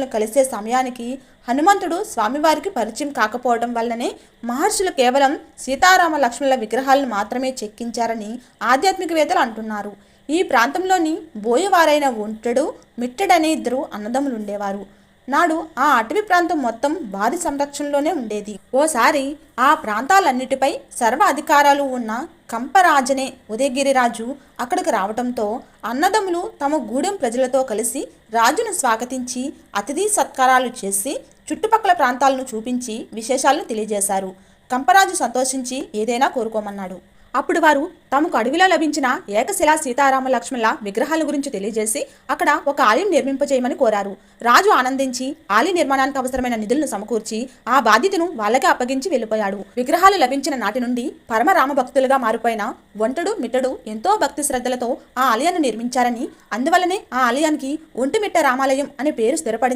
కలిసే సమయానికి హనుమంతుడు స్వామివారికి పరిచయం కాకపోవడం వల్లనే మహర్షులు కేవలం సీతారామ లక్ష్మణుల విగ్రహాలను మాత్రమే చెక్కించారని ఆధ్యాత్మికవేత్తలు అంటున్నారు. ఈ ప్రాంతంలోని బోయవారైన ఒంటెడు మిట్టడనే ఇద్దరు అన్నదమ్ములు ఉండేవారు. నాడు ఆ అటవీ ప్రాంతం మొత్తం వారి సంరక్షణలోనే ఉండేది. ఓసారి ఆ ప్రాంతాలన్నిటిపై సర్వ అధికారాలు ఉన్న కంపరాజనే ఉదయగిరిరాజు అక్కడికి రావడంతో అన్నదమ్ములు తమ గూడెం ప్రజలతో కలిసి రాజును స్వాగతించి అతిథి సత్కారాలు చేసి చుట్టుపక్కల ప్రాంతాలను చూపించి విశేషాలను తెలియజేశారు. కంపరాజు సంతోషించి ఏదైనా కోరుకోమన్నాడు. అప్పుడు వారు తమకు అడవిలో లభించిన ఏకశిలా సీతారామ లక్ష్మణుల విగ్రహాల గురించి తెలియజేసి అక్కడ ఒక ఆలయం నిర్మింపజేయమని కోరారు. రాజు ఆనందించి ఆలయ నిర్మాణానికి అవసరమైన నిధులను సమకూర్చి ఆ బాధ్యతను వాళ్ళకే అప్పగించి వెళ్ళిపోయాడు. విగ్రహాలు లభించిన నాటి నుండి పరమరామ భక్తులుగా మారిపోయిన ఒంటెడు మిట్టడు ఎంతో భక్తి శ్రద్ధలతో ఆ ఆలయాన్ని నిర్మించారని, అందువల్లనే ఆ ఆలయానికి ఒంటిమిట్ట రామాలయం అనే పేరు స్థిరపడింది.